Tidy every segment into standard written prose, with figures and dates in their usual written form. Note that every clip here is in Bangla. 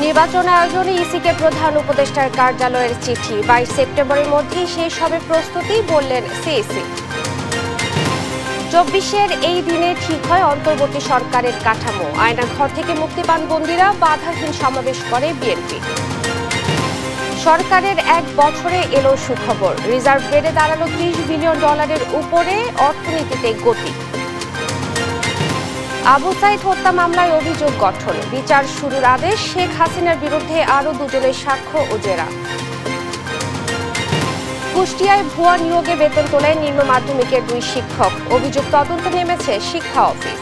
নির্বাচন আয়োজনে ইসিকে প্রধান উপদেষ্টার কার্যালয়ের চিঠি 22 সেপ্টেম্বরের মধ্যেই শেষ হবে প্রস্তুতি, বললেন সিইসি। 24-এর এই দিনে ঠিক হয় অন্তর্বর্তী সরকারের কাঠামো। আয়নাঘর থেকে মুক্তি পান বন্দীরা, বাধাহীন সমাবেশ করে বিএনপি। সরকারের এক বছরে এলো সুখবর, রিজার্ভ বেড়ে দাঁড়ালো $30 বিলিয়ন উপরে, অর্থনীতিতে গতি। আবু সাইদ হত্যা মামলায় অভিযোগ গঠন, বিচার শুরুর আদেশ। শেখ হাসিনার বিরুদ্ধে আরও দুজনের সাক্ষ্য ও জেরা। কুষ্টিয়ায় ভুয়া নিয়োগে বেতন তোলায় নিম্ন মাধ্যমিকের 2 শিক্ষক, অভিযোগ তদন্তে নেমেছে শিক্ষা অফিস।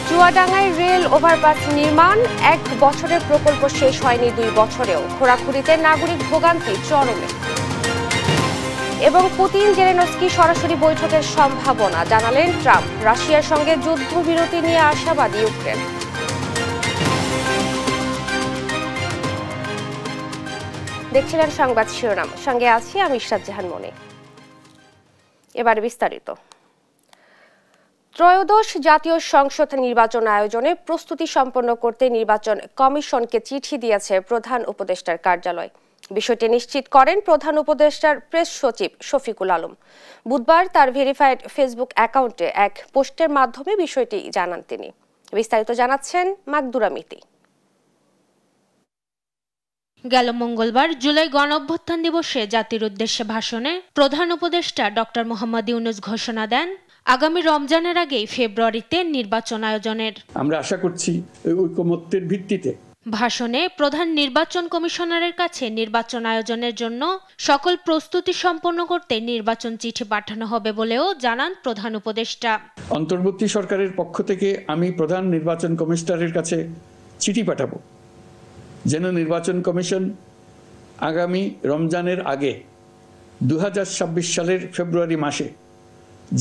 চুয়াডাঙ্গায় রেল ওভারপাস নির্মাণ, 1 বছরের প্রকল্প শেষ হয়নি 2 বছরেও। খোরাখুরিতে নাগরিক ভোগান্তি চরমে। এবং পুতিন জেলেনস্কি সরাসরি বৈঠকের সম্ভাবনা, জানালেন ট্রাম্প। রাশিয়ার সঙ্গে যুদ্ধবিরতি নিয়ে আশাবাদী ইউক্রেন। দেখছিলেন সংবাদ শিরোনাম, সঙ্গে আছি আমি ইশরাত জাহান মনি। এবার বিস্তারিত। ত্রয়োদশ জাতীয় সংসদ নির্বাচন আয়োজনে প্রস্তুতি সম্পন্ন করতে নির্বাচন কমিশনকে চিঠি দিয়েছে প্রধান উপদেষ্টার কার্যালয়। বিষয়টি নিশ্চিত করেন প্রধান উপদেষ্টার প্রেস সচিব শফিকুল আলম। বুধবার তার ভেরিফাইড ফেসবুক অ্যাকাউন্টে এক পোস্টের মাধ্যমে বিষয়টি জানান তিনি। বিস্তারিত জানাচ্ছেন মাকদুরা মিতি। গেল মঙ্গলবার জুলাই গণঅভ্যুত্থান দিবসে জাতির উদ্দেশ্যে ভাষণে প্রধান উপদেষ্টা ডক্টর মোহাম্মদ ইউনূস ঘোষণা দেন আগামী রমজানের আগেই ফেব্রুয়ারিতে নির্বাচন আয়োজনের। আমরা আশা করছি ঐকমত্যের ভিত্তিতে। ভাষণে প্রধান নির্বাচন কমিশনারের কাছে নির্বাচন আয়োজনের জন্য সকল প্রস্তুতি সম্পন্ন করতে নির্বাচন চিঠি পাঠানো হবে বলেও জানান প্রধান উপদেষ্টা। অন্তর্বর্তী সরকারের পক্ষ থেকে আমি প্রধান নির্বাচন কমিশনারের কাছে চিঠি পাঠাবো, যেন নির্বাচন কমিশন আগামী রমজানের আগে 2026 সালের ফেব্রুয়ারি মাসে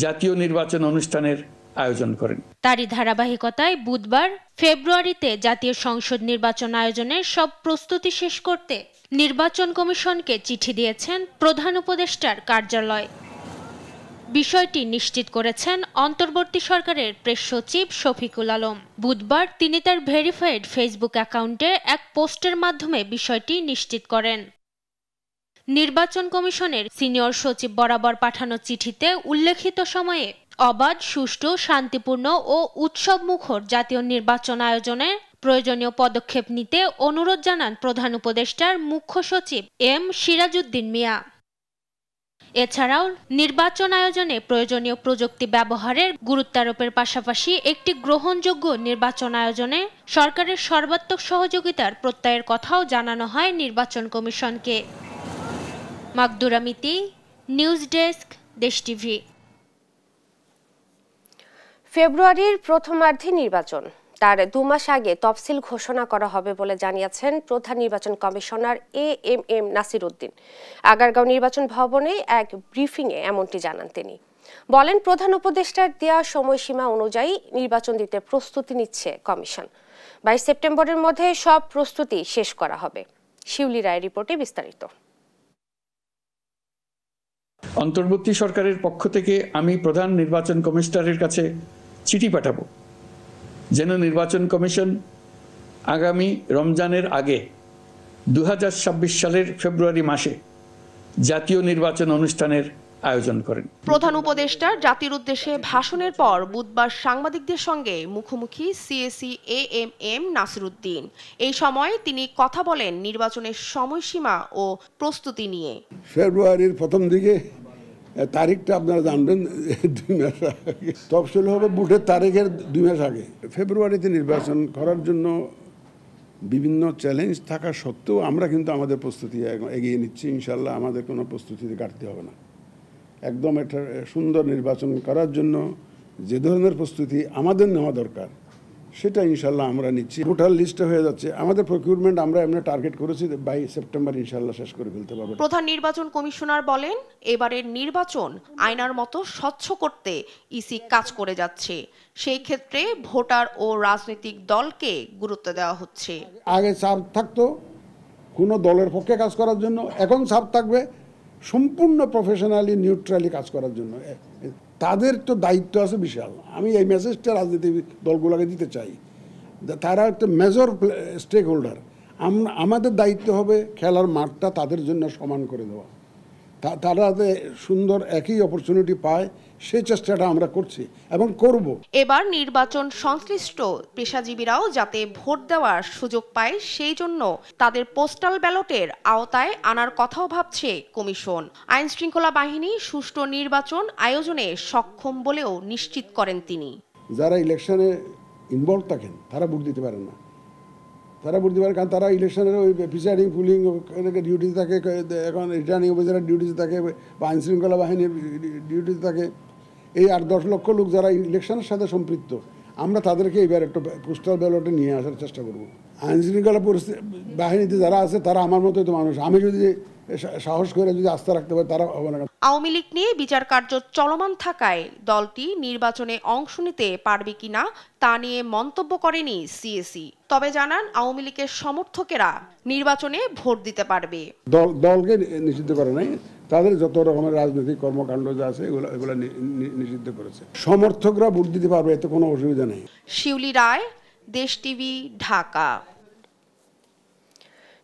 জাতীয় নির্বাচন অনুষ্ঠানের আয়োজন করেন। তারই ধারাবাহিকতায় বুধবার ফেব্রুয়ারিতে জাতীয় সংসদ নির্বাচন আয়োজনের সব প্রস্তুতি শেষ করতে নির্বাচন কমিশনকে চিঠি দিয়েছেন প্রধান উপদেষ্টার কার্যালয়। বিষয়টি নিশ্চিত করেছেন অন্তর্বর্তী সরকারের প্রেস সচিব শফিকুল আলম। বুধবার তিনি তার ভেরিফাইড ফেসবুক অ্যাকাউন্টে এক পোস্টের মাধ্যমে বিষয়টি নিশ্চিত করেন। নির্বাচন কমিশনের সিনিয়র সচিব বরাবর পাঠানো চিঠিতে উল্লেখিত সময়ে অবাধ, সুষ্ঠু, শান্তিপূর্ণ ও উৎসবমুখর জাতীয় নির্বাচন আয়োজনে প্রয়োজনীয় পদক্ষেপ নিতে অনুরোধ জানান প্রধান উপদেষ্টার মুখ্য সচিব এম সিরাজউদ্দিন মিয়া। এছাড়াও নির্বাচন আয়োজনে প্রয়োজনীয় প্রযুক্তি ব্যবহারের গুরুত্বারোপের পাশাপাশি একটি গ্রহণযোগ্য নির্বাচন আয়োজনে সরকারের সর্বাত্মক সহযোগিতার প্রত্যয়ের কথাও জানানো হয় নির্বাচন কমিশনকে। মাকদুরা মিতি, নিউজ ডেস্ক, দেশ টিভি। ফেব্রুয়ারির প্রথমার্ধে নির্বাচন, তার 2 মাস আগে তফসিল ঘোষণা করা হবে বলে জানিয়েছেন প্রধান নির্বাচন কমিশনার এএমএম নাসির উদ্দিন। আগারগাঁও নির্বাচন ভবনে এক ব্রিফিংয়ে এমনটি জানান তিনি। বলেন, প্রধান উপদেষ্টার দেওয়া সময়সীমা অনুযায়ী নির্বাচন দিতে প্রস্তুতি নিচ্ছে কমিশন। 22 সেপ্টেম্বরের মধ্যে সব প্রস্তুতি শেষ করা হবে। শিউলি রায়ের রিপোর্টে বিস্তারিত। অন্তর্বর্তী সরকারের পক্ষ থেকে আমি প্রধান নির্বাচন কমিশনারের কাছে চিঠি পাঠাবো, যেন নির্বাচন কমিশন আগামী রমজানের আগে 2026 সালের ফেব্রুয়ারি মাসে জাতীয় নির্বাচন অনুষ্ঠানের আয়োজন করেন। প্রধান উপদেষ্টার জাতির উদ্দেশ্যে ভাষণের পর বুধবার সাংবাদিকদের সঙ্গে মুখোমুখি সিএসি এএমএম নাসির উদ্দিন। এই সময় তিনি কথা বলেন নির্বাচনের সময়সীমা ও প্রস্তুতি নিয়ে। ফেব্রুয়ারির প্রথম দিকে তারিখটা আপনারা জানবেন 2 মাস আগে, তফসিল হবে বুটের তারিখের 2 মাস আগে। ফেব্রুয়ারিতে নির্বাচন করার জন্য বিভিন্ন চ্যালেঞ্জ থাকা সত্ত্বেও আমরা কিন্তু আমাদের প্রস্তুতি এগিয়ে নিচ্ছি। ইনশাল্লাহ আমাদের কোনো প্রস্তুতিতে ঘাটতি হবে না। একদম একটা সুন্দর নির্বাচন করার জন্য যে ধরনের প্রস্তুতি আমাদের নেওয়া দরকার সেটা ইনশাল্লাহ আমরা নিচ্ছি। ভোটার লিস্টে হয়ে যাচ্ছে আমাদের প্রকিউরমেন্ট, আমরা এমনি টার্গেট করেছি 22 সেপ্টেম্বর ইনশাল্লাহ শেষ করে ফেলতে পারবো। প্রধান নির্বাচন কমিশনার বলেন, এবারের নির্বাচন আয়নার মতো স্বচ্ছ করতে ইসি কাজ করে যাচ্ছে। সেই ক্ষেত্রে ভোটার ও রাজনৈতিক দলকে গুরুত্ব দেওয়া হচ্ছে। আগে চাপ থাকতো কোনো দলের পক্ষে কাজ করার জন্য, এখন চাপ থাকবে সম্পূর্ণ প্রফেশনালি নিউট্রালি কাজ করার জন্য। তাদের তো দায়িত্ব আছে বিশাল। আমি এই মেসেজটা রাজনীতি দলগুলোকে দিতে চাই, তারা একটা মেজর স্টেক হোল্ডার। আমাদের দায়িত্ব হবে খেলার মাঠটা তাদের জন্য সমান করে দেওয়া, তারা সুন্দর একই অপরচুনিটি পায় সেই চেষ্টাটা আমরা করছি এবং করব। এবার নির্বাচন সংশ্লিষ্ট পেশাজীবীরাও যাতে ভোট দেওয়ার সুযোগ পায় সেই জন্য তাদের পোস্টাল ব্যালটের আওতায় আনার কথাও ভাবছে কমিশন। আইন শৃঙ্খলা বাহিনী সুষ্ঠু নির্বাচন আয়োজনে সক্ষম বলেও নিশ্চিত করেন তিনি। যারা ইলেকশনে ইনভলভ থাকেন তারা ভোট দিতে পারেন না, তারা ভোট দিতে পারে কারণ তারা ইলেকশনের ওই প্রিসাইডিং পুলিং ডিউটিতে থাকে, এখন রিটার্নিং অফিসারের ডিউটিতে থাকে বা আইন শৃঙ্খলা বাহিনীর ডিউটিতে থাকে। এই 8-10 লক্ষ লোক যারা ইলেকশনের সাথে সম্পৃক্ত, আমরা তাদেরকে এবার একটা পোস্টাল ব্যালটে নিয়ে আসার চেষ্টা করব। আইন শৃঙ্খলা বাহিনীতে যারা আছে তারা আমার মতোই তো মানুষ, আমি যদি সাহস করে যদি আস্থা রাখতে পারি তারা হবে না। আওয়ামী লীগ নিয়ে বিচার কার্য চলমান থাকায় দলটি নির্বাচনে অংশ নিতে পারবে কিনা তা নিয়ে মন্তব্য করেনি সিএসি, তবে জানান আওয়ামী লীগের সমর্থকেরা নির্বাচনে ভোট দিতে পারবে। দলকে নিষিদ্ধ করে নাই, তাদের যত রকমের রাজনৈতিক কর্মকাণ্ড যা আছে এগুলো নিষিদ্ধ করেছে। সমর্থকরা ভোট দিতে পারবে, এতে কোনো অসুবিধা নেই। শিউলি রায়, দেশ টিভি, ঢাকা।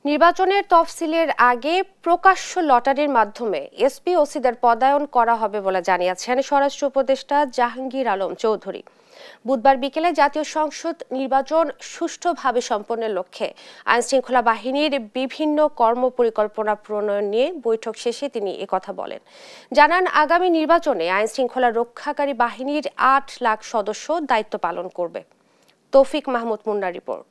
নির্বাচনের তফসিলের আগে প্রকাশ্য লটারির মাধ্যমে এসপি ওসিদের পদায়ন করা হবে বলে জানিয়েছেন স্বরাষ্ট্র উপদেষ্টা জাহাঙ্গীর আলম চৌধুরী। বুধবার বিকেলে জাতীয় সংসদ নির্বাচন সুষ্ঠুভাবে সম্পন্নের লক্ষ্যে আইনশৃঙ্খলা বাহিনীর বিভিন্ন কর্মপরিকল্পনা প্রণয়ন নিয়ে বৈঠক শেষে তিনি একথা বলেন। জানান, আগামী নির্বাচনে আইনশৃঙ্খলা রক্ষাকারী বাহিনীর 8 লাখ সদস্য দায়িত্ব পালন করবে। তৌফিক মাহমুদ মুন্নার রিপোর্ট।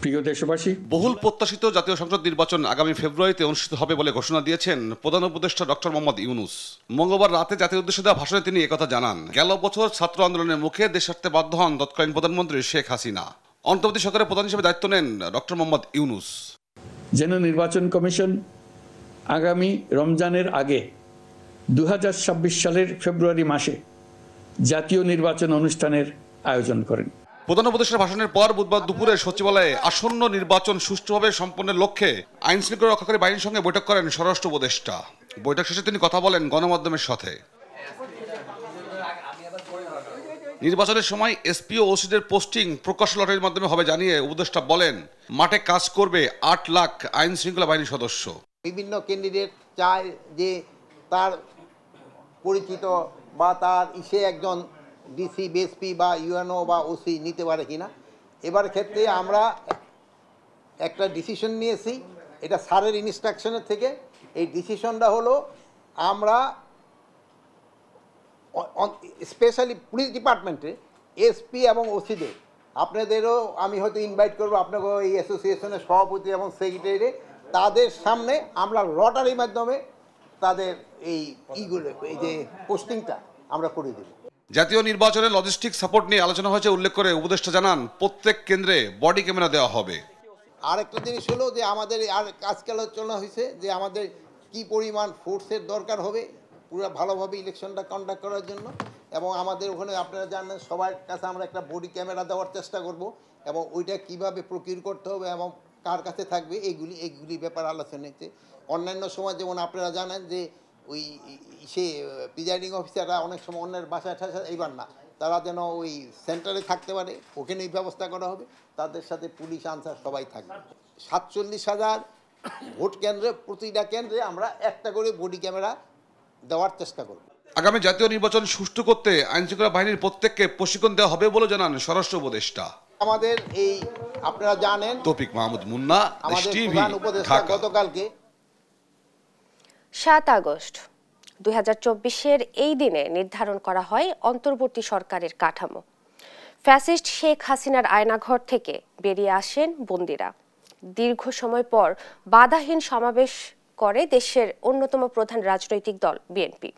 প্রিয় দেশবাসী, বহুল প্রত্যাশিত জাতীয় সংসদ নির্বাচন আগামী ফেব্রুয়ারিতে অনুষ্ঠিত হবে বলে ঘোষণা দিয়েছেন প্রধান উপদেষ্টা ডক্টর মোহাম্মদ ইউনূস। মঙ্গলবার রাতে জাতির উদ্দেশ্যে দেওয়া ভাষণে তিনি একথা জানান। গেল বছর ছাত্র আন্দোলনের মুখে দেশ ছাড়তে বাধ্য হন তৎকালীন প্রধানমন্ত্রী শেখ হাসিনা। অন্তর্বর্তী সরকারের প্রধান হিসেবে দায়িত্ব নেন ডক্টর মোহাম্মদ ইউনূস। যেন নির্বাচন কমিশন আগামী রমজানের আগে 2026 সালের ফেব্রুয়ারি মাসে জাতীয় নির্বাচন অনুষ্ঠানের আয়োজন করেন। প্রধান উপদেষ্টার ভাষণের পর বুধবার দুপুরে সচিবালয়ে আসন্ন নির্বাচন সুষ্ঠুভাবে সম্পন্নের লক্ষ্যে আইন শৃঙ্খলা রক্ষাকারী বাহিনীর সঙ্গে বৈঠক করেন স্বরাষ্ট্র উপদেষ্টা। বৈঠক শেষে তিনি কথা বলেন গণমাধ্যমের সাথে। নির্বাচনের সময় এসপি ও ওসিদের পোস্টিং প্রকাশ্য লটারির মাধ্যমে হবে জানিয়ে উপদেষ্টা বলেন, মাঠে কাজ করবে 8 লাখ আইন শৃঙ্খলা বাহিনীর সদস্য। বিভিন্ন ক্যান্ডিডেট চায় যে তার পরিচিত বা তার সে একজন ডিসি, বিএসপি বা ইউএনও বা ওসি নিতে পারে কিনা। এবার ক্ষেত্রে আমরা একটা ডিসিশন নিয়েছি, এটা স্যারের ইনস্ট্রাকশনের থেকে। এই ডিসিশনটা হলো আমরা স্পেশালি পুলিশ ডিপার্টমেন্টে এসপি এবং ওসিদের, আপনাদেরও আমি হয়তো ইনভাইট করবো, আপনাকে এই অ্যাসোসিয়েশনের সভাপতি এবং সেক্রেটারি, তাদের সামনে আমরা লটারির মাধ্যমে তাদের এই যে পোস্টিংটা আমরা করে দেব। জাতীয় নির্বাচনের লজিস্টিক সাপোর্ট নিয়ে আলোচনা হয়েছে উল্লেখ করে উপদেষ্টা জানান, প্রত্যেক কেন্দ্রে বডি ক্যামেরা দেওয়া হবে। আরেকটা জিনিস হলো যে আমাদের আর আজকাল আলোচনা হয়েছে যে আমাদের কি পরিমাণ ফোর্সের দরকার হবে পুরো ভালোভাবে ইলেকশনটা কন্ডাক্ট করার জন্য। এবং আমাদের ওখানে আপনারা জানেন সবার কাছে আমরা একটা বডি ক্যামেরা দেওয়ার চেষ্টা করব, এবং ওইটা কিভাবে প্রকিউর করতে হবে এবং কার কাছে থাকবে এইগুলি ব্যাপার আলোচনা হচ্ছে। অন্যান্য সময় যেমন আপনারা জানেন যে ওই সে প্রিজাইডিং অফিসাররা অনেক সময় অন্যের বাসায় এইবার না, তারা যেন ওই সেন্টারে থাকতে পারে, ওখানেই ব্যবস্থা করা হবে। তাদের সাথে পুলিশ আনসার সবাই থাকবে। 47,000 ভোট কেন্দ্রে, প্রতিটা কেন্দ্রে আমরা একটা করে বডি ক্যামেরা দেওয়ার চেষ্টা করব। আগামী জাতীয় নির্বাচন সুষ্ঠু করতে আইনশৃঙ্খলা বাহিনীর প্রত্যেককে প্রশিক্ষণ দেওয়া হবে বলে জানান স্বরাষ্ট্র উপদেষ্টা। আমাদের এই আপনারা জানেন তৌফিক মাহমুদ মুন্না, আমাদের টিভি, প্রধান উপদেষ্টা গতকালকে 7 আগস্ট 2024-এর এই দিনে নির্ধারণ করা হয় অন্তর্বর্তী সরকারের কাঠামো। ফ্যাসিস্ট শেখ হাসিনার আয়নাঘর থেকে বেরিয়ে আসেন বন্দীরা। দীর্ঘ সময় পর বাধাহীন সমাবেশ করে দেশের অন্যতম প্রধান রাজনৈতিক দল বিএনপি।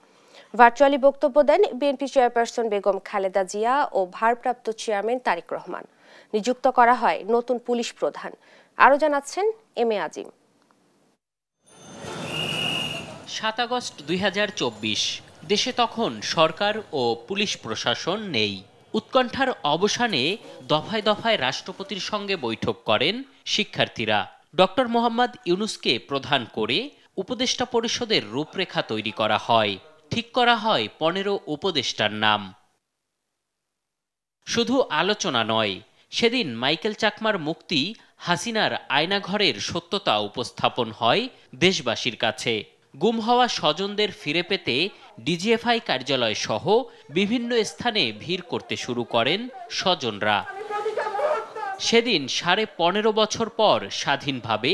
ভার্চুয়ালি বক্তব্য দেন বিএনপি চেয়ারপারসন বেগম খালেদা জিয়া ও ভারপ্রাপ্ত চেয়ারম্যান তারেক রহমান। নিযুক্ত করা হয় নতুন পুলিশ প্রধান। আরও জানাচ্ছেন এম এ আজিম। 7 আগস্ট 2024, দেশে তখন সরকার ও পুলিশ প্রশাসন নেই। উৎকণ্ঠার অবসানে দফায় দফায় রাষ্ট্রপতির সঙ্গে বৈঠক করেন শিক্ষার্থীরা। ডক্টর মোহাম্মদ ইউনূসকে প্রধান করে উপদেষ্টা পরিষদের রূপরেখা তৈরি করা হয়। ঠিক করা হয় 15 উপদেষ্টার নাম। শুধু আলোচনা নয়, সেদিন মাইকেল চাকমার মুক্তি হাসিনার আয়নাঘরের সত্যতা উপস্থাপন হয় দেশবাসীর কাছে। গুম হওয়া স্বজনদের ফিরে পেতে ডিজিএফআই কার্যালয় সহ বিভিন্ন স্থানে ভিড় করতে শুরু করেন স্বজনরা। সেদিন 15.5 বছর পর স্বাধীনভাবে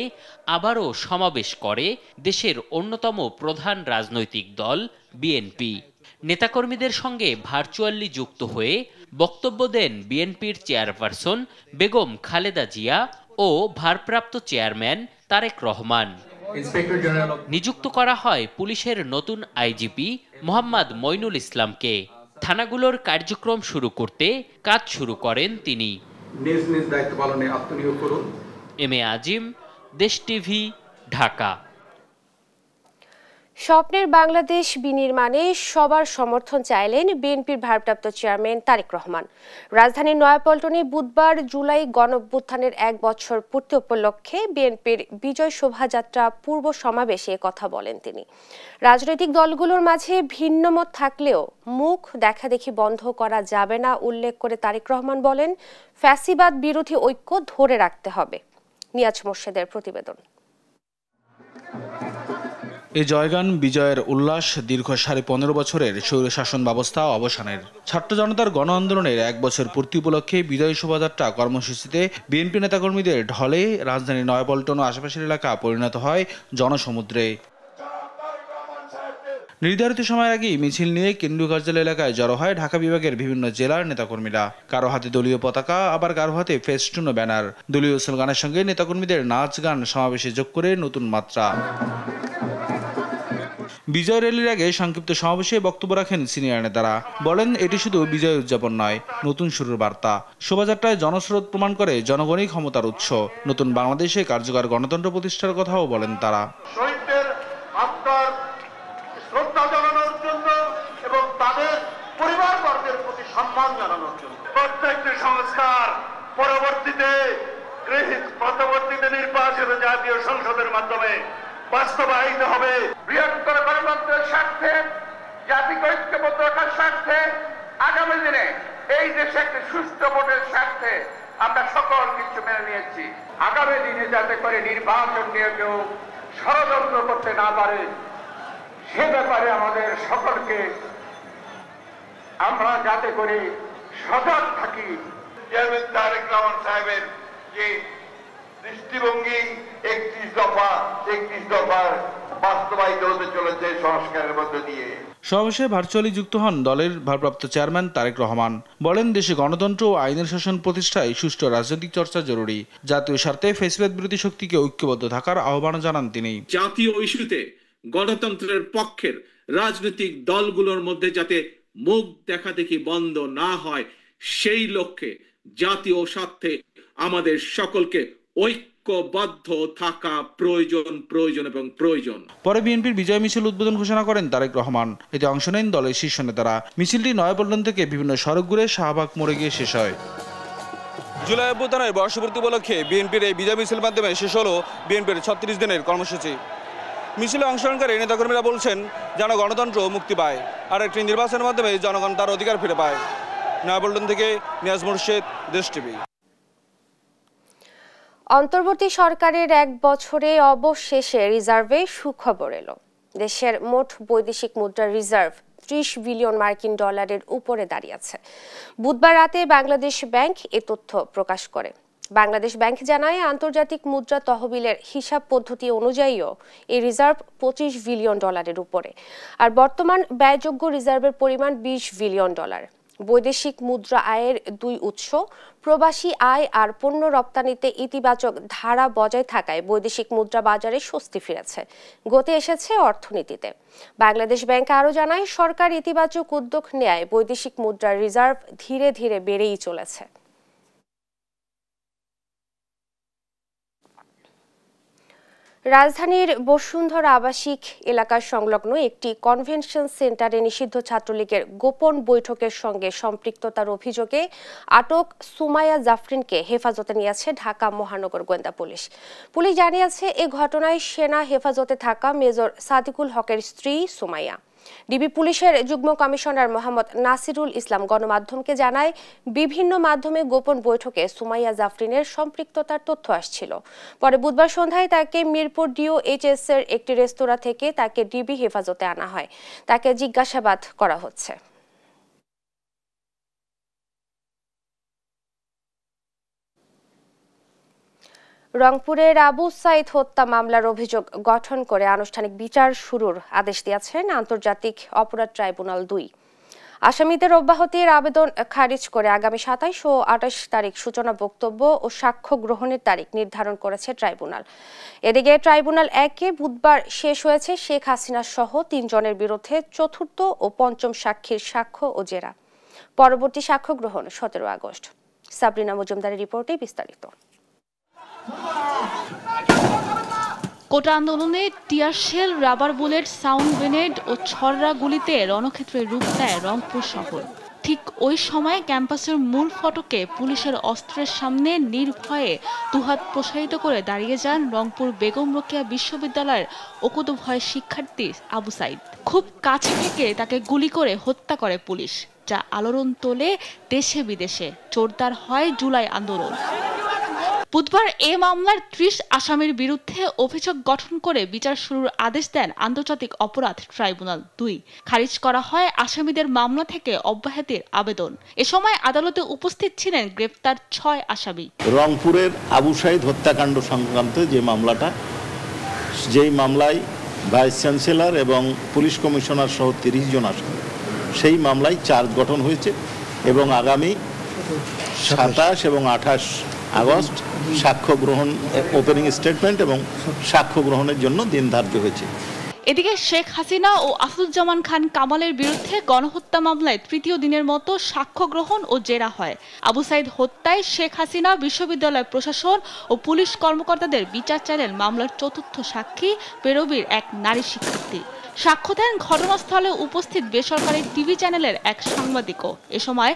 আবারও সমাবেশ করে দেশের অন্যতম প্রধান রাজনৈতিক দল বিএনপি। নেতাকর্মীদের সঙ্গে ভার্চুয়ালি যুক্ত হয়ে বক্তব্য দেন বিএনপির চেয়ারপারসন বেগম খালেদা জিয়া ও ভারপ্রাপ্ত চেয়ারম্যান তারেক রহমান। নিযুক্ত করা হয় পুলিশের নতুন আইজিপি মোহাম্মদ মইনুল ইসলামকে। থানাগুলোর কার্যক্রম শুরু করতে কাজ শুরু করেন তিনি। নিজ নিজ দায়িত্ব পালনে আত্মনিয়োগ করুন। এম এ আজিম, দেশ টিভি, ঢাকা। স্বপ্নের বাংলাদেশ বিনির্মাণে সবার সমর্থন চাইলেন বিএনপির ভারপ্রাপ্ত চেয়ারম্যান তারেক রহমান। রাজধানীর নয়াপল্টনে বুধবার জুলাই গণঅভ্যুত্থানের 1 বছর পূর্তি উপলক্ষে বিএনপির বিজয় শোভাযাত্রা পূর্ব সমাবেশে কথা বলেন তিনি। রাজনৈতিক দলগুলোর মাঝে ভিন্নমত থাকলেও মুখ দেখাদেখি বন্ধ করা যাবে না উল্লেখ করে তারেক রহমান বলেন, ফ্যাসিবাদ বিরোধী ঐক্য ধরে রাখতে হবে। নিয়াজ মোর্শেদের প্রতিবেদন। এই জয়গান বিজয়ের উল্লাস দীর্ঘ 15.5 বছরের স্বৈরশাসন ব্যবস্থা অবসানের। ছাত্র জনতার গণ আন্দোলনের 1 বছর পূর্তি উপলক্ষে বিজয় শোভাযাত্রা কর্মসূচিতে বিএনপি নেতাকর্মীদের ঢলে রাজধানীর নয়াপল্টন ও আশেপাশের এলাকা পরিণত হয় জনসমুদ্রে। নির্ধারিত সময়ের আগেই মিছিল নিয়ে কেন্দ্রীয় কার্যালয় এলাকায় জড়ো হয় ঢাকা বিভাগের বিভিন্ন জেলার নেতাকর্মীরা। কারো হাতে দলীয় পতাকা, আবার কারো হাতে ফেস্টুন ও ব্যানার। দলীয় স্লোগানের সঙ্গে নেতাকর্মীদের নাচ গান সমাবেশে যোগ করে নতুন মাত্রা। বিজয় র্যালির আগে সংক্ষিপ্ত সমাবেশে বক্তব্য রাখেন সিনিয়র নেতারা। বলেন, এটি শুধু বিজয় উদযাপন নয়, নতুন শুরুর বার্তা। শোভাযাত্রায় জনস্রোত প্রমাণ করে জনগণই ক্ষমতার উৎস। নতুন বাংলাদেশে কার্যকর গণতন্ত্র প্রতিষ্ঠার কথাও বলেন তারা। শহীদদের আত্মার শ্রদ্ধা জানানোর জন্য এবং তাদের পরিবারবর্গের প্রতি সম্মান জানানোর জন্য প্রত্যেকটি সংস্কার পরবর্তীতে নির্বাচিত জাতীয় সংসদের মাধ্যমে বাস্তবায়িত হবে। বৃহত্তর গণতন্ত্রের স্বার্থে, জাতিকে ঐক্যবদ্ধ রাখার স্বার্থে, আগামী দিনে এই দেশে একটি সুষ্ঠু ভোটের স্বার্থে আমরা সকল কিছু মেনে নিয়েছি। আগামী দিনে যাতে করে নির্বাচন নিয়ে কেউ ষড়যন্ত্র করতে না পারে সে ব্যাপারে আমাদের সকলকে আমরা যাতে করে সজাগ থাকি। চেয়ারম্যান তারেক রহমান সাহেবের যে দৃষ্টিভঙ্গি 31 দফার বাস্তবায়িত হতে চলেছে সংস্কারের মধ্য দিয়ে। সমাবেশে ভার্চুয়ালি যুক্ত হন দলের ভারপ্রাপ্ত চেয়ারম্যান তারেক রহমান। বলেন, দেশে গণতন্ত্র ও আইনের শাসন প্রতিষ্ঠায় সুষ্ঠু রাজনৈতিক চর্চা জরুরি। জাতীয় স্বার্থে ফ্যাসিবাদ বিরোধী শক্তিকে ঐক্যবদ্ধ থাকার আহ্বান জানান তিনি। জাতীয় ইস্যুতে গণতন্ত্রের পক্ষের রাজনৈতিক দলগুলোর মধ্যে যাতে মুখ দেখাদেখি বন্ধ না হয়, সেই লক্ষ্যে জাতীয় স্বার্থে আমাদের সকলকে ঐক্যবদ্ধ থাকা প্রয়োজন। পরে বিএনপির বিজয় মিছিল উদ্বোধন ঘোষণা করেন তারেক রহমান। এতে অংশ নেন দলের শীর্ষ নেতারা। মিছিলটি নয়াপল্টন থেকে বিভিন্ন সড়ক ঘুরে শাহবাগ মোড়ে গিয়ে শেষ হয়। জুলাই অভ্যুত্থানের বর্ষপূর্তি উপলক্ষে বিএনপির এই বিজয় মিছিল মাধ্যমে শেষ হলো বিএনপির 36 দিনের কর্মসূচি। মিছিলে অংশগ্রহণকারী নেতাকর্মীরা বলছেন, যেন গণতন্ত্র মুক্তি পায় আর একটি নির্বাচনের মাধ্যমে জনগণ তার অধিকার ফিরে পায়। নয়াপল্টন থেকে নিয়াজ মোর্শেদ, দেশ টিভি। অন্তর্বর্তী সরকারের 1 বছরে অবশেষে রিজার্ভে সুখবর এলো। দেশের মোট বৈদেশিক মুদ্রার রিজার্ভ 30 বিলিয়ন মার্কিন ডলারের উপরে দাঁড়িয়েছে। বুধবার রাতে বাংলাদেশ ব্যাংক এ তথ্য প্রকাশ করে। বাংলাদেশ ব্যাংক জানায়, আন্তর্জাতিক মুদ্রা তহবিলের হিসাব পদ্ধতি অনুযায়ীও এই রিজার্ভ 25 বিলিয়ন ডলারের উপরে। আর বর্তমান ব্যয়যোগ্য রিজার্ভের পরিমাণ 20 বিলিয়ন ডলার। বৈদেশিক মুদ্রা আয়ের 2 উৎস, প্রবাসী আয় আর পণ্য রপ্তানিতে ইতিবাচক ধারা বজায় থাকায় বৈদেশিক মুদ্রা বাজারে স্বস্তি ফিরেছে, গতি এসেছে অর্থনীতিতে। বাংলাদেশ ব্যাংক আরও জানায়, সরকার ইতিবাচক উদ্যোগ নেয় বৈদেশিক মুদ্রার রিজার্ভ ধীরে ধীরে বেড়েই চলেছে। রাজধানীর বসুন্ধরা আবাসিক এলাকার সংলগ্ন একটি কনভেনশন সেন্টারে নিষিদ্ধ ছাত্রলীগের গোপন বৈঠকের সঙ্গে সম্পৃক্ততার অভিযোগে আটক সুমাইয়া জাফরিনকে হেফাজতে নিয়েছে ঢাকা মহানগর গোয়েন্দা পুলিশ। জানিয়েছে, এ ঘটনায় সেনা হেফাজতে থাকা মেজর সাদিকুল হকের স্ত্রী সুমাইয়া। ডিবি পুলিশের যুগ্ম কমিশনার মোহাম্মদ নাসিরুল ইসলাম গণমাধ্যমকে জানায়, বিভিন্ন মাধ্যমে গোপন বৈঠকে সুমাইয়া জাফরিনের সম্পৃক্ততার তথ্য আসছিল। পরে বুধবার সন্ধ্যায় তাকে মিরপুর DOHS এর একটি রেস্তোরাঁ থেকে তাকে ডিবি হেফাজতে আনা হয়। তাকে জিজ্ঞাসাবাদ করা হচ্ছে। রংপুরের আবু সাইদ হত্যা মামলার অভিযোগ গঠন করে আনুষ্ঠানিক বিচার শুরুর আদেশ দিয়েছেন আন্তর্জাতিক অপরাধ ট্রাইব্যুনাল ২। আসামিদের অব্যাহতির আবেদন খারিজ করে আগামী ২৭ ও ২৮ তারিখ সূচনা বক্তব্য ও সাক্ষ্য গ্রহণের তারিখ নির্ধারণ করেছে ট্রাইব্যুনাল। এদিকে ট্রাইব্যুনাল ১-এ বুধবার শেষ হয়েছে শেখ হাসিনা সহ ৩ জনের বিরুদ্ধে চতুর্থ ও পঞ্চম সাক্ষীর সাক্ষ্য ও জেরা। পরবর্তী সাক্ষ্য গ্রহণ ১৭ আগস্ট। সাবরিনা মজুমদারের রিপোর্টে বিস্তারিত। কোটা আন্দোলনে tear shell, rubber bullet, sound grenade ও ছড়রা গুলিতে রণক্ষেত্রে রূপ নেয় রংপুর শহর। ঠিক ওই সময় ক্যাম্পাসের মূল ফটকে পুলিশের অস্ত্রের সামনে নির্ভয়ে দুহাত প্রসারিত করে দাঁড়িয়ে যান রংপুর বেগম রোকেয়া বিশ্ববিদ্যালয়ের অকুতোভয় শিক্ষার্থী আবু সাইদ। খুব কাছে থেকে তাকে গুলি করে হত্যা করে পুলিশ, যা আলোড়ন তোলে দেশে বিদেশে। জোরদার হয় জুলাই আন্দোলন। বুধবার এ মামলার ৩০ আসামির বিরুদ্ধে অভিযোগ গঠন করে বিচার শুরুর আদেশ দেন আন্তর্জাতিক অপরাধ ট্রাইব্যুনাল ২। খারিজ করা হয় আসামিদের মামলা থেকে অব্যাহতির আবেদন। এ সময় আদালতে উপস্থিত ছিলেন গ্রেপ্তার ৬ আসামি। রংপুরের আবু সাইদ হত্যাকাণ্ড সংক্রান্ত যে মামলাটা, যেই মামলায় ভাইস চ্যান্সেলর এবং পুলিশ কমিশনার সহ ৩০ জন আসামি, সেই মামলায় চার্জ গঠন হয়েছে এবং আগামী ২৭ এবং ২৮ আগস্ট সাক্ষ্য গ্রহণ, ওপেনিং স্টেটমেন্ট এবং সাক্ষ্য গ্রহণের জন্য দিন ধার্য হয়েছে। এদিকে শেখ হাসিনা ও আসাদুজ্জামান খান কামালের বিরুদ্ধে গণহত্যা মামলায় তৃতীয় দিনের মতো সাক্ষ্য গ্রহণ ও জেরা হয়। আবু সাইদ হত্যায় শেখ হাসিনা, বিশ্ববিদ্যালয় প্রশাসন ও পুলিশ কর্মকর্তাদের বিচার চাইলেন মামলার চতুর্থ সাক্ষী পেরোবির এক নারী শিক্ষার্থী। সাক্ষ্য দেন ঘটনাস্থলে উপস্থিত বেসরকারি টিভি চ্যানেলের এক সাংবাদিকও। এ সময়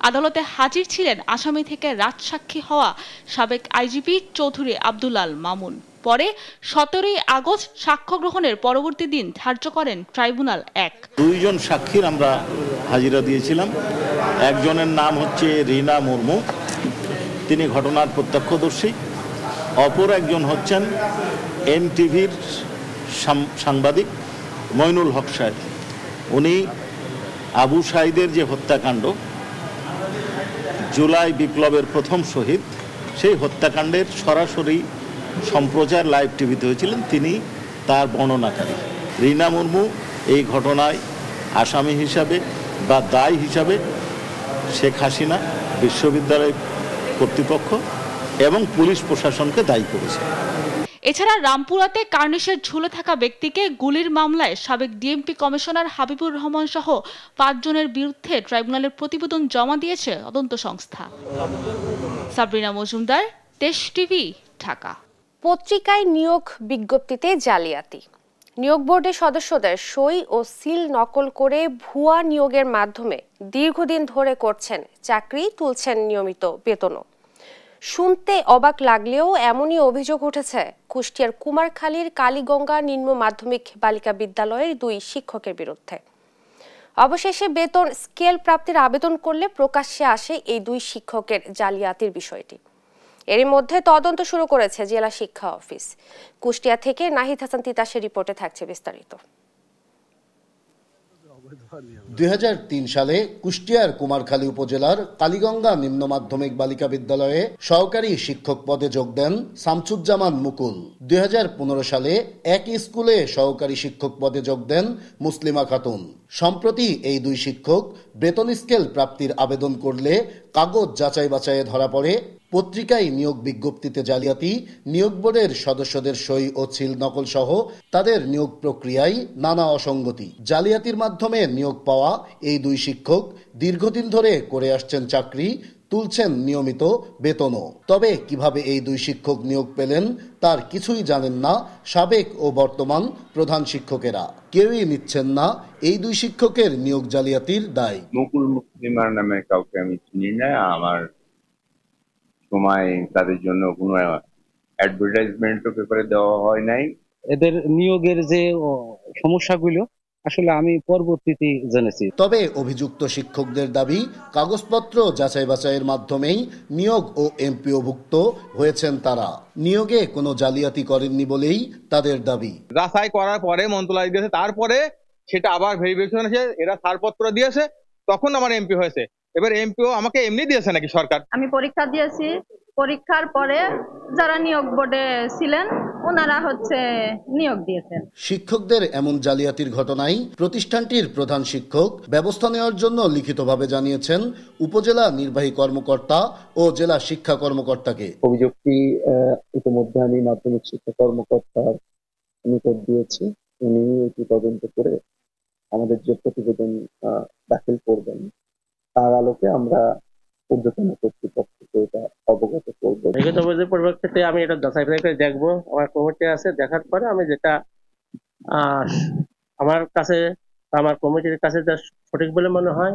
আদালতে হাজির ছিলেন আসামি থেকে রাজসাক্ষী হওয়া সাবেক আইজিপি চৌধুরী আব্দুল আল মামুন। পরে ১৭ আগস্ট সাক্ষ্য গ্রহণের পরবর্তী দিন ধার্য করেন ট্রাইব্যুনাল ১। ২ জন সাক্ষীর আমরা হাজিরা দিয়েছিলাম। একজনের নাম হচ্ছে রিনা মুর্মু, তিনি ঘটনার প্রত্যক্ষদর্শী। অপর একজন হচ্ছেন NTVর সাংবাদিক মইনুল হক সাহেব। উনি আবু সাইদের যে হত্যাকাণ্ড, জুলাই বিপ্লবের প্রথম শহীদ, সেই হত্যাকাণ্ডের সরাসরি সম্প্রচার লাইভ টিভিতে হয়েছিলেন, তিনি তার বর্ণনাকারী। রিনা মুর্মু এই ঘটনায় আসামি হিসাবে বা দায়ী হিসাবে শেখ হাসিনা, বিশ্ববিদ্যালয় কর্তৃপক্ষ এবং পুলিশ প্রশাসনকে দায়ী করেছে। এছাড়া রামপুরাতে কার্নিশের ঝুলে থাকা ব্যক্তিকে গুলির মামলায় সাবেক ডিএমপি কমিশনার হাবিবুর রহমান সহ ৫ জনের বিরুদ্ধে ট্রাইব্যুনালের প্রতিবেদন জমা দিয়েছে তদন্ত সংস্থা। সাবরিনা মজুমদার, দেশ টিভি, ঢাকা। পত্রিকায় নিয়োগ বিজ্ঞপ্তিতে জালিয়াতি। নিয়োগ বোর্ডের সদস্যদের সই ও সিল নকল করে ভুয়া নিয়োগের মাধ্যমে দীর্ঘদিন ধরে করছেন চাকরি, তুলছেন নিয়মিত বেতনও। শুনতে অবাক লাগলেও এমনই অভিযোগ উঠেছে কুষ্টিয়ার কুমারখালীর কালীগঙ্গা নিম্ন মাধ্যমিক বালিকা বিদ্যালয়ের ২ শিক্ষকের বিরুদ্ধে। অবশেষে বেতন স্কেল প্রাপ্তির আবেদন করলে প্রকাশ্যে আসে এই ২ শিক্ষকের জালিয়াতির বিষয়টি। এরই মধ্যে তদন্ত শুরু করেছে জেলা শিক্ষা অফিস। কুষ্টিয়া থেকে নাহিদ হাসান তিতাসের রিপোর্টে থাকছে বিস্তারিত। ২০০৩ সালে কুষ্টিয়ার কুমারখালী উপজেলার কালীগঙ্গা নিম্ন মাধ্যমিক বালিকা বিদ্যালয়ে সহকারী শিক্ষক পদে যোগ দেন শামসুজ্জামান মুকুল। ২০১৫ সালে একই স্কুলে সহকারী শিক্ষক পদে যোগ দেন মুসলিমা খাতুন। সম্প্রতি এই ২ শিক্ষক বেতন স্কেল প্রাপ্তির আবেদন করলে কাগজ যাচাই বাছাইয়ে ধরা পড়ে পত্রিকায় নিয়োগ বিজ্ঞপ্তিতে জালিয়াতি, নিয়োগ বোর্ডের সদস্যদের সই ও সিল নকল সহ তাদের নিয়োগ প্রক্রিয়ায় নানা অসঙ্গতি। জালিয়াতির মাধ্যমে নিয়োগ পাওয়া এই ২ শিক্ষক দীর্ঘদিন ধরে করে আসছেন চাকরি, তুলছেন নিয়মিত বেতনও। তবে কিভাবে এই ২ শিক্ষক নিয়োগ পেলেন তার কিছুই জানেন না সাবেক ও বর্তমান প্রধান শিক্ষকেরা। কেউই নিচ্ছেন না এই ২ শিক্ষকের নিয়োগ জালিয়াতির দায়। মুকুল মুসলিমার নামে কাউকে আমি চিনি না, আমার সময় তাদের জন্য কোনো অ্যাডভার্টাইজমেন্টও পেপারে দেওয়া হয় নাই। এদের নিয়োগের যে সমস্যাগুলো আসলে আমি পরবর্তীতে জেনেছি। তবে অভিযুক্ত শিক্ষকদের দাবি কাগজপত্র যাচাই বাছাইয়ের মাধ্যমেই নিয়োগ ও এমপিওভুক্ত হয়েছেন তারা। নিয়োগে কোনো জালিয়াতি করেননি বলেই তাদের দাবি। যাচাই করার পরে মন্ত্রণালয় দিয়েছে, তারপরে সেটা আবার ভেরিফিকেশন এসে এরা ছাড়পত্র দিয়েছে, তখন আমার এমপি হয়েছে। এবার এমপিও আমাকে এমনি দিয়েছে নাকি সরকার? আমি পরীক্ষা দিয়েছি, পরীক্ষার পরে যারা নিয়োগ বোর্ডে ছিলেন ওনারা নিয়োগ দিয়েছেন। শিক্ষকদের এমন জালিয়াতির ঘটনায় প্রতিষ্ঠানটির প্রধান শিক্ষক ব্যবস্থা নেওয়ার জন্য লিখিতভাবে জানিয়েছেন উপজেলা নির্বাহী কর্মকর্তা ও জেলা শিক্ষা কর্মকর্তাকে। অভিযোগটি ইতিমধ্যে আমি মাধ্যমিক শিক্ষা কর্মকর্তার নিকট দিয়েছি। উনি এটি তদন্ত করে আমাদের যে প্রতিবেদন দাখিল করবেন তার আলোকে আমরা ঊর্ধ্বতন কর্তৃপক্ষকে এটা অবগত করবো। লিখিত অভিযোগের পরিপ্রেক্ষিতে আমি এটা যাচাই করে দেখবো, আমার কমিটি আছে, দেখার পরে আমি যেটা আমার কাছে আমার কমিটির কাছে যা সঠিক বলে মনে হয়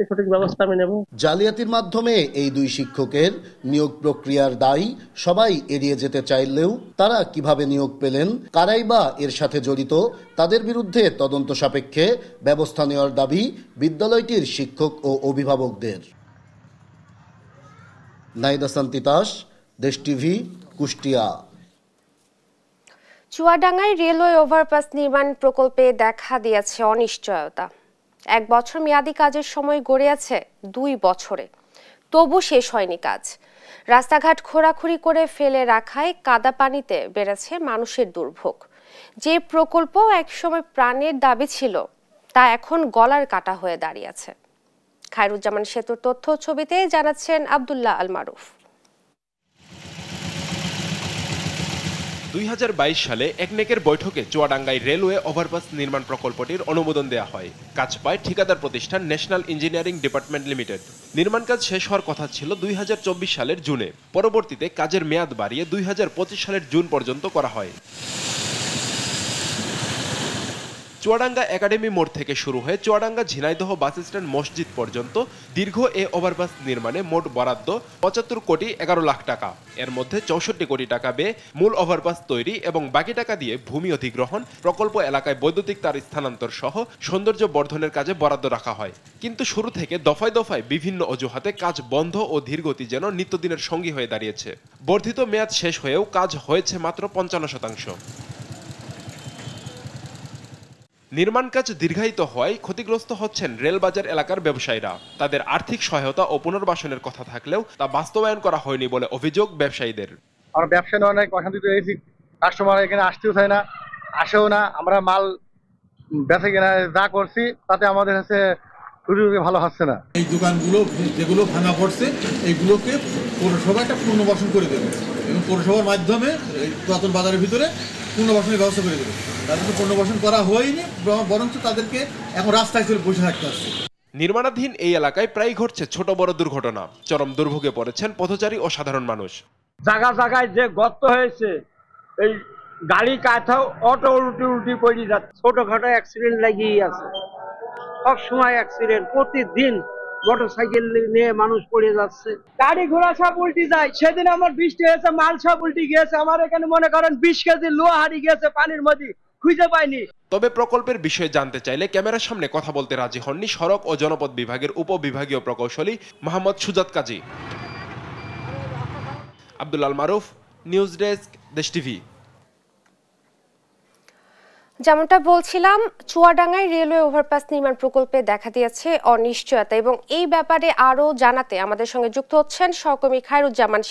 সঠিক ব্যবস্থা আমি নেব। জালিয়াতির মাধ্যমে এই দুই শিক্ষকের নিয়োগ প্রক্রিয়ার দায় সবাই এড়িয়ে যেতে চাইলেও তারা কিভাবে নিয়োগ পেলেন, কারাই বা এর সাথে জড়িত, তাদের বিরুদ্ধে তদন্ত সাপেক্ষে ব্যবস্থা নেওয়ার দাবি বিদ্যালয়টির শিক্ষক ও অভিভাবকদের। নাইদা সান্তিতাস, দেশ টিভি, কুষ্টিয়া। চুয়াডাঙ্গায় রেলওয়ে ওভারপাস নির্মাণ প্রকল্পে দেখা দিয়েছে অনিশ্চয়তা। 1 বছর মেয়াদী কাজের সময় গড়িয়েছে 2 বছরে, তবু শেষ হয়নি কাজ। রাস্তাঘাট খোঁড়াখুড়ি করে ফেলে রাখায় কাদা পানিতে বেড়েছে মানুষের দুর্ভোগ। যে প্রকল্প একসময় প্রাণের দাবি ছিল তা এখন গলার কাটা হয়ে দাঁড়িয়েছে। খায়রুজ্জামান সেতুর তথ্য ছবিতে জানাচ্ছেন আব্দুল্লাহ আল মারুফ। 2022 সালে একনেকের বৈঠকে চুয়াডাঙ্গায় রেলওয়ে ওভারপাস নির্মাণ প্রকল্পটির অনুমোদন দেওয়া হয়। কাজ পায় ঠিকাদার প্রতিষ্ঠান ন্যাশনাল ইঞ্জিনিয়ারিং ডিপার্টমেন্ট লিমিটেড। নির্মাণ কাজ শেষ হওয়ার কথা ছিল 2024 সালের জুনে। পরবর্তীতে কাজের মেয়াদ বাড়িয়ে 2025 সালের জুন পর্যন্ত করা হয়। চুয়াডাঙ্গা একাডেমি মোড় থেকে শুরু হয়ে চুয়াডাঙ্গা ঝিনাইদহ বাস স্ট্যান্ড মসজিদ পর্যন্ত দীর্ঘ এ ওভারপাস নির্মাণে মোট বরাদ্দ 75 কোটি 11 লাখ টাকা। এর মধ্যে 64 কোটি টাকা ব্যয়ে মূল ওভারপাস তৈরি এবং বাকি টাকা দিয়ে ভূমি অধিগ্রহণ, প্রকল্প এলাকায় বৈদ্যুতিক তার স্থানান্তর সহ সৌন্দর্য বর্ধনের কাজে বরাদ্দ রাখা হয়। কিন্তু শুরু থেকে দফায় দফায় বিভিন্ন অজুহাতে কাজ বন্ধ ও ধীরগতি যেন নিত্যদিনের সঙ্গী হয়ে দাঁড়িয়েছে। বর্ধিত মেয়াদ শেষ হয়েও কাজ হয়েছে মাত্র 55%। নির্মাণ কাজ দীর্ঘায়িত হওয়ায় ক্ষতিগ্রস্ত হচ্ছেন রেলবাজার এলাকার ব্যবসায়ীরা। তাদের আর্থিক সহায়তা ও পুনর্বাসনের কথা থাকলেও তা বাস্তবায়ন করা হয়নি বলে অভিযোগ ব্যবসায়ীদের। আমরা ব্যবসা নেওয়া অনেক অশান্তিতে রয়েছি, কাস্টমার এখানে আসতেও চায় না, আসেও না। আমরা মাল বেচে কেনা যা করছি তাতে আমাদের ভালো হচ্ছে না। এই দোকানগুলো যেগুলো ভাঙা পড়ছে এইগুলোকে পৌরসভা একটা পুনর্বাসন করে দেবে এবং পৌরসভার মাধ্যমে পুরাতন বাজারের ভিতরে পুনর্বাসনের ব্যবস্থা করে দেবে। তাদেরকে পুনর্বাসন করা হয়নি, বরঞ্চ তাদেরকে এখন রাস্তায় চলে বসে থাকতে হচ্ছে। নির্মাণাধীন এই এলাকায় প্রায় ঘটছে ছোট বড় দুর্ঘটনা। চরম দুর্ভোগে পড়েছেন পথচারী ও সাধারণ মানুষ। জায়গা জায়গায় যে গর্ত হয়েছে, এই গাড়ি কাঁথাও অটো উল্টি পড়ে যাচ্ছে, ছোটখাটো অ্যাক্সিডেন্ট লাগিয়ে আছে। সব সময় অ্যাক্সিডেন্ট, প্রতিদিন মোটরসাইকেল নিয়ে মানুষ পড়ে যাচ্ছে, গাড়ি ঘোড়া সব উল্টে যায়। সেদিন আমার বৃষ্টি হয়েছে, মাল সব উল্টে গিয়েছে। আমার এখানে মনে করেন 20 কেজি লোহা হারিয়ে গেছে পানির মধ্যে, খুঁজে পাইনি। তবে প্রকল্পের বিষয়ে জানতে চাইলে ক্যামেরার সামনে কথা বলতে রাজি হননি সড়ক ও জনপথ বিভাগের উপবিভাগীয় প্রকৌশলী মোহাম্মদ সুজাত কাজী। আব্দুল্লাহ আল মারুফ, নিউজ ডেস্ক, দেশ টিভি। যেমনটা বলছিলাম, চুয়াডাঙ্গায় রেলওয়ে ওভারপাস নির্মাণ প্রকল্পে দেখা দিয়েছে অনিশ্চয়তা এবং এই ব্যাপারে আরো জানাতে আমাদের সঙ্গে যুক্ত হচ্ছেন সহকর্মী খায়রুজ্জামান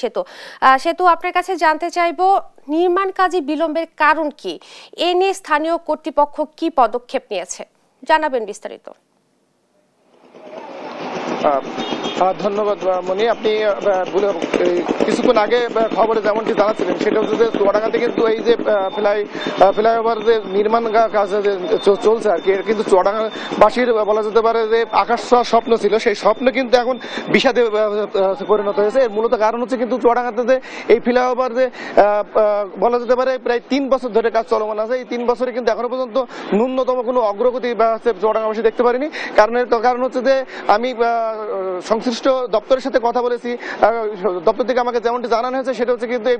সেতু। আপনার কাছে জানতে চাইবো, নির্মাণ কাজে বিলম্বের কারণ কি, এ নিয়ে স্থানীয় কর্তৃপক্ষ কি পদক্ষেপ নিয়েছে, জানাবেন বিস্তারিত। ধন্যবাদ মনি। আপনি কিছুক্ষণ আগে খবরে যেমনটি জানাচ্ছিলেন সেটা হচ্ছে যে চুয়াডাঙ্গাতে কিন্তু এই যে ফ্লাইওভার যে নির্মাণ কাজ চলছে আর কি, কিন্তু চুয়াডাঙ্গাবাসীর বলা যেতে পারে যে আকাশ ছোঁয়ার স্বপ্ন ছিল, সেই স্বপ্ন কিন্তু এখন বিষাদে পরিণত হয়েছে। এর মূলত কারণ হচ্ছে কিন্তু চুয়াডাঙ্গাতে যে এই ফ্লাইওভার যে বলা যেতে পারে প্রায় 3 বছর ধরে কাজ চলমান আছে, এই 3 বছরে কিন্তু এখনো পর্যন্ত ন্যূনতম কোনো অগ্রগতি চুয়াডাঙ্গাবাসী দেখতে পারিনি। কারণ হচ্ছে যে আমি সংশ্লিষ্ট দপ্তরের সাথে কথা বলেছি, দপ্তর থেকে আমাকে যেমনটি জানানো হয়েছে সেটা হচ্ছে কিন্তু এই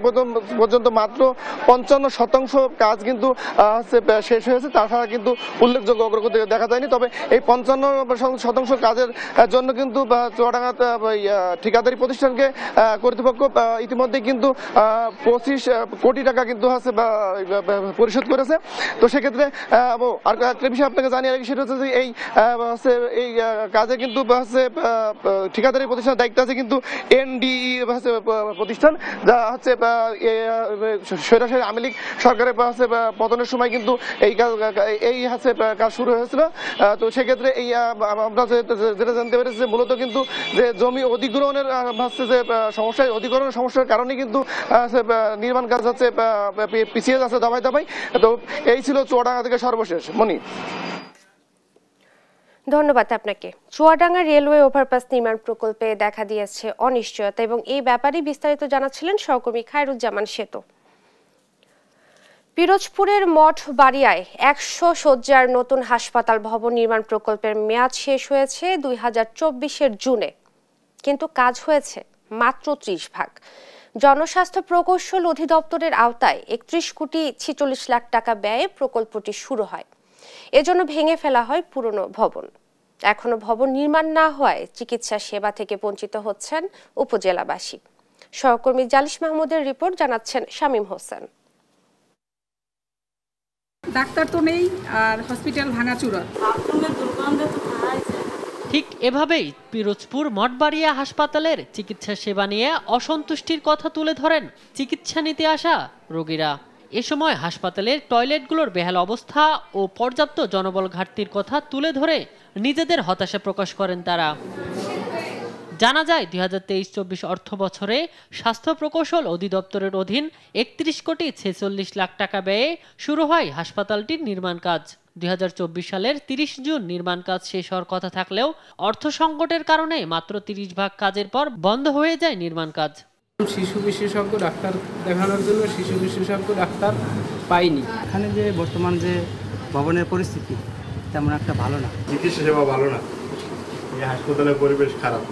পর্যন্ত মাত্র 55% কাজ কিন্তু শেষ হয়েছে, তাছাড়া কিন্তু উল্লেখযোগ্য অগ্রগতি দেখা যায়নি। তবে এই 55% কাজের জন্য কিন্তু চুয়াডাঙ্গা ঠিকাদারি প্রতিষ্ঠানকে কর্তৃপক্ষ ইতিমধ্যে কিন্তু 25 কোটি টাকা কিন্তু পরিশোধ করেছে। তো সেক্ষেত্রে আর একটা বিষয় আপনাকে জানিয়ে রাখি, সেটা হচ্ছে যে এই কাজে কিন্তু ঠিকাদারি প্রতিষ্ঠানের দায়িত্ব আছে কিন্তু এনডিই প্রতিষ্ঠান, যা হচ্ছে সরাসরি আওয়ামী লীগ সরকারের পতনের সময় কিন্তু এই কাজ শুরু হয়েছিল। তো সেক্ষেত্রে এই আমরা যেটা জানতে পেরেছি যে মূলত কিন্তু যে জমি অধিগ্রহণের যে অধিগ্রহণের সমস্যার কারণে কিন্তু নির্মাণ কাজ হচ্ছে পিছিয়ে যাচ্ছে দফায় দফায়। তো এই ছিল চুয়াডাঙ্গা থেকে সর্বশেষ। মনি, ধন্যবাদ আপনাকে। চুয়াডাঙ্গা রেলওয়ে ওভারপাস নির্মাণ প্রকল্পে দেখা দিয়েছে অনিশ্চয়তা এবং এই ব্যাপারে বিস্তারিত জানাচ্ছিলেন সহকর্মী খায়রুজ্জামান সেতু। পিরোজপুরের মঠ বাড়িয়ায় 100 শয্যার নতুন হাসপাতাল ভবন নির্মাণ প্রকল্পের মেয়াদ শেষ হয়েছে 2024-এর জুনে, কিন্তু কাজ হয়েছে মাত্র 30 ভাগ। জনস্বাস্থ্য প্রকৌশল অধিদপ্তরের আওতায় 31 কোটি 46 লাখ টাকা ব্যয়ে প্রকল্পটি শুরু হয়। এজন্য ভেঙে ফেলা হয় পুরনো ভবন। এখনো ভবন নির্মাণ না হওয়ায় চিকিৎসা সেবা থেকে বঞ্চিত হচ্ছেন উপজেলাবাসী। সহকর্মী জালিশ মাহমুদের রিপোর্ট জানাচ্ছেন শামীম হোসেন। ডাক্তার তো নেই আর হসপিটাল ভাঙাচুরা। ঠিক এভাবেই পিরোজপুর মঠবাড়িয়া হাসপাতালের চিকিৎসা সেবা নিয়ে অসন্তুষ্টির কথা তুলে ধরেন চিকিৎসা নিতে আসা রোগীরা। এ সময় হাসপাতালের টয়লেটগুলোর বেহাল অবস্থা ও পর্যাপ্ত জনবল ঘাটতির কথা তুলে ধরে নিজেদের হতাশা প্রকাশ করেন তারা। জানা যায় 2023-24 অর্থ বছরে স্বাস্থ্য প্রকৌশল অধিদপ্তরের অধীন 31 কোটি 46 লাখ টাকা ব্যয়ে শুরু হয় হাসপাতালটির নির্মাণ কাজ। 2024 সালের 30 জুন নির্মাণ কাজ শেষ হওয়ার কথা থাকলেও অর্থ সংকটের কারণে মাত্র 30 ভাগ কাজের পর বন্ধ হয়ে যায় নির্মাণ কাজ। শিশু বিশেষজ্ঞ ডাক্তার দেখানোর জন্য শিশু বিশেষজ্ঞ ডাক্তার পাইনি। এখানে যে বর্তমান যে ভবনের পরিস্থিতি তেমন একটা ভালো না, চিকিৎসা সেবা ভালো না, এই হাসপাতালের পরিবেশ খারাপ।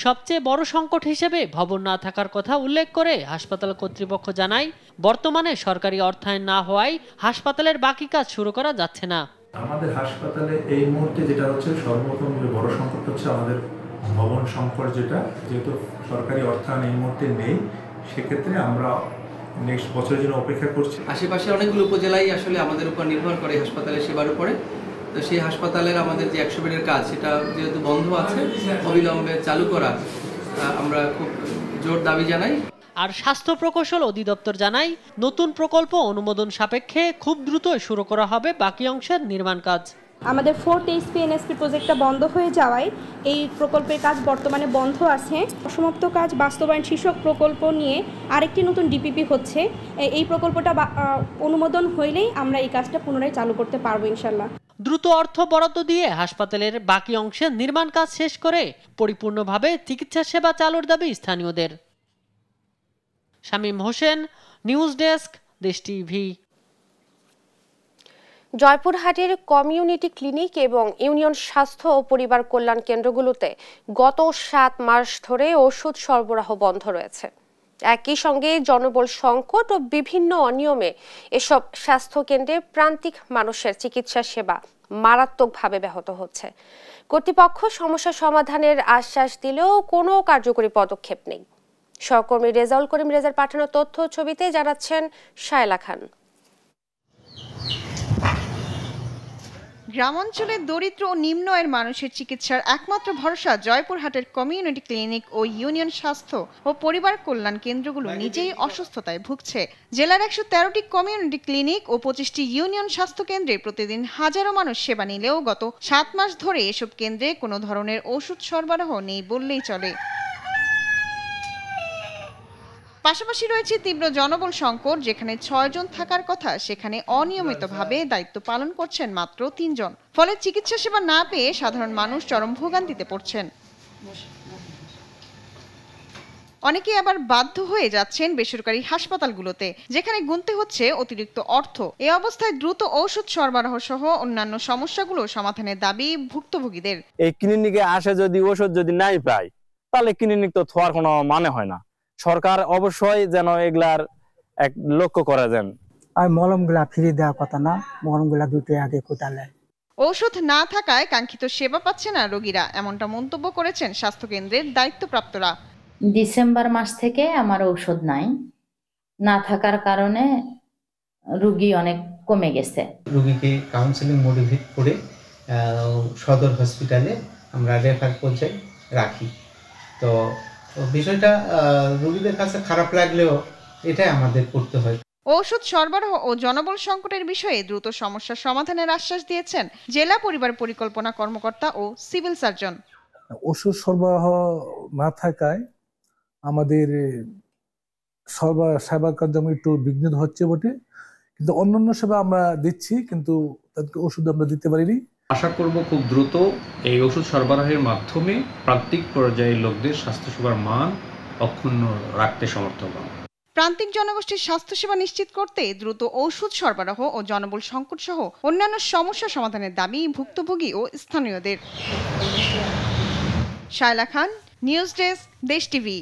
সবচেয়ে বড় সংকট হিসেবে ভবন না থাকার কথা উল্লেখ করে হাসপাতাল কর্তৃপক্ষ জানায়, বর্তমানে সরকারি অর্থায়ন না হওয়ায় হাসপাতালের বাকি কাজ শুরু করা যাচ্ছে না। আমাদের হাসপাতালে এই মুহূর্তে যেটা হচ্ছে সর্বপ্রথম যে বড় সংকট হচ্ছে আমাদের ভবন সংকট, যেটা যেহেতু সরকারি অর্থায়ন এই মুহূর্তে নেই, সেক্ষেত্রে আমরা নেক্সট বছরের জন্য অপেক্ষা করছি। আশেপাশে অনেকগুলো উপজেলাই আসলে আমাদের উপর নির্ভর করে হাসপাতালের সেবার উপরে। তো সেই হাসপাতালের আমাদের যে 100 বেডের কাজ, সেটা যেহেতু বন্ধ আছে, অবিলম্বে চালু করা আমরা খুব জোর দাবি জানাই। আর স্বাস্থ্য প্রকৌশল অধিদপ্তর জানায়, নতুন প্রকল্প অনুমোদন সাপেক্ষে খুব দ্রুত শুরু করা হবে বাকি অংশের নির্মাণ কাজ। আমাদের 4th HPNSP প্রজেক্টটা বন্ধ হয়ে যাওয়ায় এই প্রকল্পের কাজ বর্তমানে বন্ধ আছে। অসমাপ্ত কাজ বাস্তবায়ন শীর্ষক প্রকল্প নিয়ে আরেকটি নতুন ডিপিপি হচ্ছে। এই প্রকল্পটা অনুমোদন হইলেই আমরা এই কাজটা পুনরায় চালু করতে পারবো ইনশাল্লাহ। দ্রুত অর্থ বরাদ্দ দিয়ে হাসপাতালের বাকি অংশের নির্মাণ কাজ শেষ করে পরিপূর্ণভাবে চিকিৎসা সেবা চালুর দাবি স্থানীয়দের। শামীম হোসেন, নিউজ ডেস্ক, দেশ টিভি। জয়পুরহাটের কমিউনিটি ক্লিনিক এবং ইউনিয়ন স্বাস্থ্য ও পরিবার কল্যাণ কেন্দ্রগুলোতে গত 7 মাস ধরে ওষুধ সরবরাহ বন্ধ রয়েছে। একই সঙ্গে জনবল সংকট ও বিভিন্ন অনিয়মে এসব স্বাস্থ্য কেন্দ্রে প্রান্তিক মানুষের চিকিৎসা সেবা মারাত্মকভাবে ব্যাহত হচ্ছে। কর্তৃপক্ষ সমস্যা সমাধানের আশ্বাস দিলেও কোনো কার্যকরী পদক্ষেপ নেই। সহকর্মী রেজাউল করিম রেজার পাঠানো তথ্য ছবিতে জানাচ্ছেন শায়লা খান। গ্রামাঞ্চলের দরিদ্র ও নিম্ন আয়ের মানুষের চিকিৎসার একমাত্র ভরসা জয়পুরহাটের কমিউনিটি ক্লিনিক ও ইউনিয়ন স্বাস্থ্য ও পরিবার কল্যাণ কেন্দ্রগুলো নিজেই অসুস্থতায় ভুগছে। জেলার 113টি কমিউনিটি ক্লিনিক ও 25টি ইউনিয়ন স্বাস্থ্য কেন্দ্রে প্রতিদিন হাজারো মানুষ সেবা নিলেও গত 7 মাস ধরে এসব কেন্দ্রে কোনো ধরনের ওষুধ সরবরাহ নেই বললেই চলে। পাশাপাশি রয়েছে তীব্র জনবল সংকট, যেখানে 6 জন থাকার কথা সেখানে অনিয়মিতভাবে দায়িত্ব পালন করছেন মাত্র 3 জন। ফলে চিকিৎসা সেবা না পেয়ে সাধারণ মানুষ চরম ভোগান্তিতে পড়ছেন। অনেকেই আবার বাধ্য হয়ে যাচ্ছেন বেসরকারি হাসপাতালগুলোতে, যেখানে গুনতে হচ্ছে অতিরিক্ত অর্থ। এ অবস্থায় দ্রুত ঔষধ সরবরাহ সহ অন্যান্য সমস্যাগুলো সমাধানের দাবি ভুক্তভোগীদের। এই ক্লিনিকে আসে যদি ওষুধ যদি নাই পায়, তাহলে ক্লিনিক তো থাকার কোনো মানে হয় না। সরকার অবশ্যই যেন এগুলার এক লক্ষ্য করা যান। আর মলমগুলা ফ্রি দেওয়ার কথা না, মলমগুলা দুটো আগে কোটালে। ঔষধ না থাকায় কাঙ্ক্ষিত সেবা পাচ্ছে না রোগীরা, এমনটা মন্তব্য করেছেন স্বাস্থ্যকেন্দ্রের দায়িত্বপ্রাপ্তরা। ডিসেম্বর মাস থেকে আমার ঔষধ নাই, না থাকার কারণে রোগী অনেক কমে গেছে। রোগীকে কাউন্সেলিং মোটিভেট করে সদর হসপিটালে আমরা রেফার পর্যায়ে রাখি। তো বিষয়টা রোগীদের কাছে খারাপ লাগলেও এটাই আমাদের করতে হয়। ঔষধ সরবরাহ ও জনবল সংকটের বিষয়ে দ্রুত সমস্যা সমাধানের আশ্বাস দিয়েছেন জেলা পরিবার পরিকল্পনা কর্মকর্তা ও সিভিল সার্জন। ওষুধ সরবরাহ না থাকায় আমাদের সেবা কার্যক্রম একটু বিঘ্নিত হচ্ছে বটে, কিন্তু অন্যান্য সেবা আমরা দিচ্ছি, কিন্তু তাদেরকে ওষুধ আমরা দিতে পারিনি। আশা করব খুব দ্রুত এই ওষুধ সরবরাহের মাধ্যমে প্রান্তিক পর্যায়ের লোকদের স্বাস্থ্যসেবার মান অক্ষুণ্ণ রাখতে সমর্থ হব। প্রান্তিক জনগোষ্ঠীর স্বাস্থ্যসেবা নিশ্চিত করতে দ্রুত ঔষধ সরবরাহ ও জনবল সংকট সহ অন্যান্য সমস্যা সমাধানের দাবি ভুক্তভোগী ও স্থানীয়দের। শায়লা খান, নিউজ ডেস্ক, দেশ টিভি।